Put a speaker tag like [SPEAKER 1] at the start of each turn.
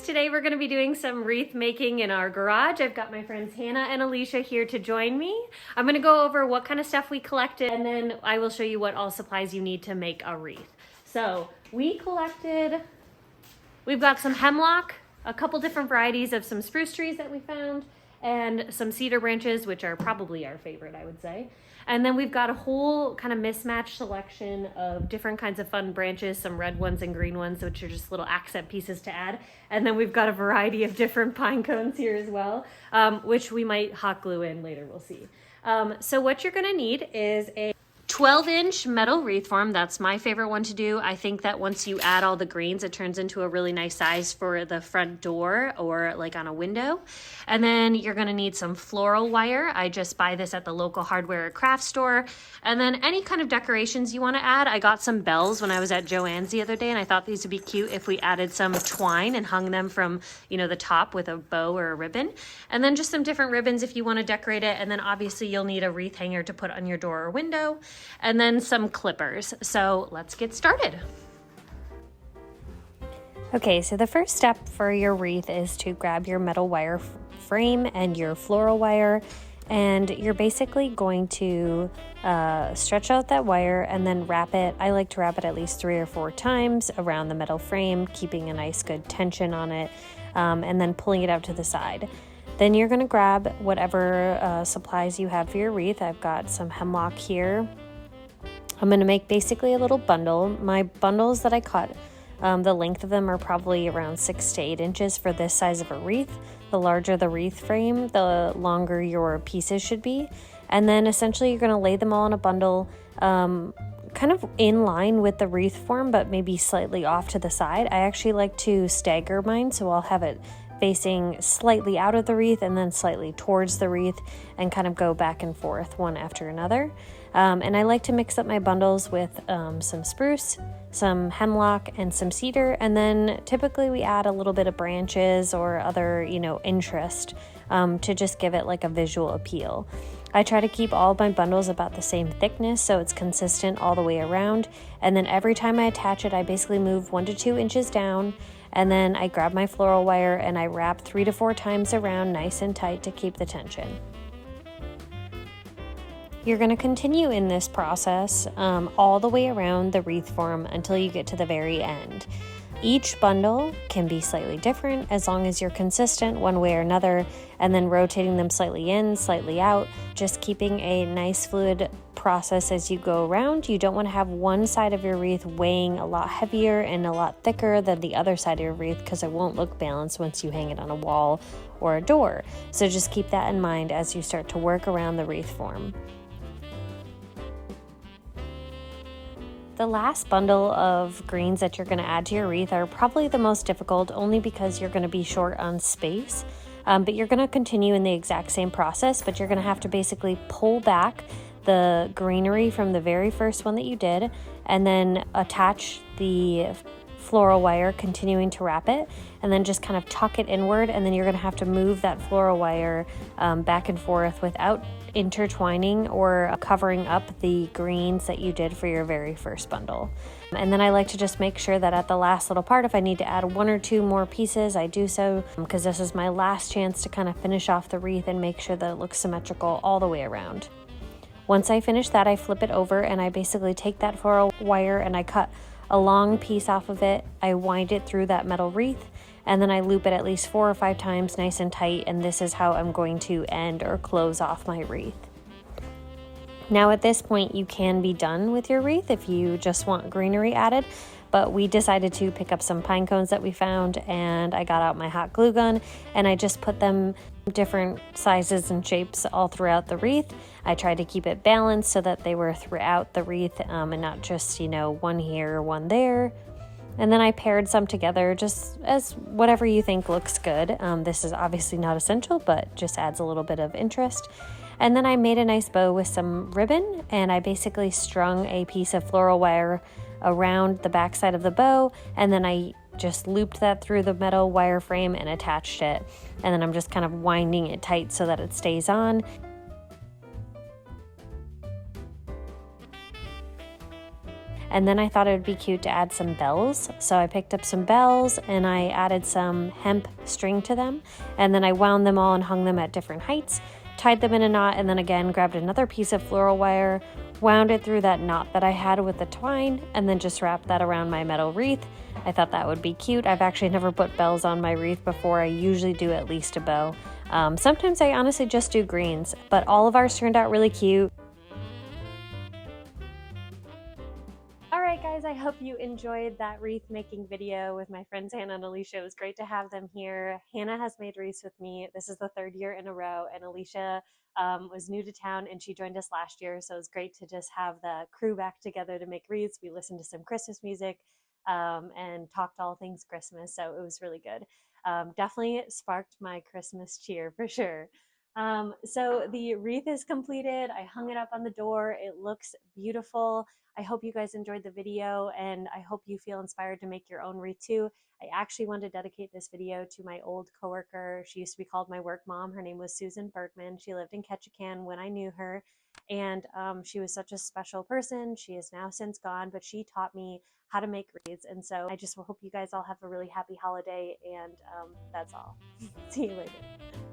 [SPEAKER 1] Today we're going to be doing some wreath making in our garage. I've got my friends Hannah and Alicia here to join me. I'm going to go over what kind of stuff we collected, and then I will show you what all supplies you need to make a wreath. So we've got some hemlock, a couple different varieties of some spruce trees that we found, and some cedar branches, which are probably our favorite, I would say. And then we've got a whole kind of mismatched selection of different kinds of fun branches, some red ones and green ones, which are just little accent pieces to add. And then we've got a variety of different pine cones here as well, which we might hot glue in later, we'll see. So what you're gonna need is a 12-inch metal wreath form. That's my favorite one to do. I think that once you add all the greens, it turns into a really nice size for the front door or like on a window. And then you're gonna need some floral wire. I just buy this at the local hardware or craft store. And then any kind of decorations you wanna add. I got some bells when I was at Joann's the other day, and I thought these would be cute if we added some twine and hung them from, the top with a bow or a ribbon. And then just some different ribbons if you wanna decorate it. And then obviously you'll need a wreath hanger to put on your door or window. And then some clippers. So let's get started. Okay, so the first step for your wreath is to grab your metal wire frame and your floral wire, and you're basically going to stretch out that wire and then wrap it. I like to wrap it at least 3 or 4 times around the metal frame, keeping a nice good tension on it, and then pulling it out to the side. Then you're going to grab whatever supplies you have for your wreath. I've got some hemlock here. I'm going to make basically a little bundle. My bundles that I cut, the length of them are probably around 6 to 8 inches for this size of a wreath. The larger the wreath frame, the longer your pieces should be. And then essentially you're going to lay them all in a bundle, kind of in line with the wreath form, but maybe slightly off to the side. I actually like to stagger mine, so I'll have it facing slightly out of the wreath and then slightly towards the wreath, and kind of go back and forth one after another. And I like to mix up my bundles with some spruce, some hemlock, and some cedar. And then typically we add a little bit of branches or other, interest to just give it like a visual appeal. I try to keep all of my bundles about the same thickness so it's consistent all the way around. And then every time I attach it, I basically move 1 to 2 inches down. And then I grab my floral wire and I wrap 3 to 4 times around nice and tight to keep the tension. You're going to continue in this process all the way around the wreath form until you get to the very end. Each bundle can be slightly different as long as you're consistent one way or another, and then rotating them slightly in, slightly out, just keeping a nice fluid process as you go around. You don't want to have one side of your wreath weighing a lot heavier and a lot thicker than the other side of your wreath, because it won't look balanced once you hang it on a wall or a door. So just keep that in mind as you start to work around the wreath form. The last bundle of greens that you're going to add to your wreath are probably the most difficult, only because you're going to be short on space. But you're going to continue in the exact same process, but you're going to have to basically pull back the greenery from the very first one that you did, and then attach the floral wire, continuing to wrap it, and then just kind of tuck it inward. And then you're going to have to move that floral wire back and forth without intertwining or covering up the greens that you did for your very first bundle. And then I like to just make sure that at the last little part, if I need to add 1 or 2 more pieces, I do so, because this is my last chance to kind of finish off the wreath and make sure that it looks symmetrical all the way around. Once I finish that, I flip it over and I basically take that floral wire and I cut a long piece off of it. I wind it through that metal wreath, and then I loop it at least 4 or 5 times nice and tight, and this is how I'm going to end or close off my wreath. Now at this point you can be done with your wreath if you just want greenery added, but we decided to pick up some pine cones that we found, and I got out my hot glue gun and I just put them different sizes and shapes all throughout the wreath. I tried to keep it balanced so that they were throughout the wreath, and not just, one here, one there. And then I paired some together just as whatever you think looks good. This is obviously not essential, but just adds a little bit of interest. And then I made a nice bow with some ribbon, and I basically strung a piece of floral wire around the back side of the bow, and then I just looped that through the metal wire frame and attached it. And then I'm just kind of winding it tight so that it stays on. And then I thought it would be cute to add some bells. So I picked up some bells and I added some hemp string to them. And then I wound them all and hung them at different heights, tied them in a knot, and then again grabbed another piece of floral wire, wound it through that knot that I had with the twine, and then just wrapped that around my metal wreath. I thought that would be cute. I've actually never put bells on my wreath before. I usually do at least a bow. Sometimes I honestly just do greens, but all of ours turned out really cute. All right, guys, I hope you enjoyed that wreath making video with my friends Hannah and Alicia. It was great to have them here. Hannah has made wreaths with me. This is the third year in a row, and Alicia was new to town and she joined us last year. So it was great to just have the crew back together to make wreaths. We listened to some Christmas music and talked all things Christmas. So it was really good. Definitely sparked my Christmas cheer for sure. So the wreath is completed. I hung it up on the door. It looks beautiful. I hope you guys enjoyed the video and I hope you feel inspired to make your own wreath too. I actually want to dedicate this video to my old coworker. She used to be called my work mom. Her name was Susan Bergman. She lived in Ketchikan when I knew her. And she was such a special person. She is now since gone, but she taught me how to make wreaths. And so I just hope you guys all have a really happy holiday. And that's all. See you later.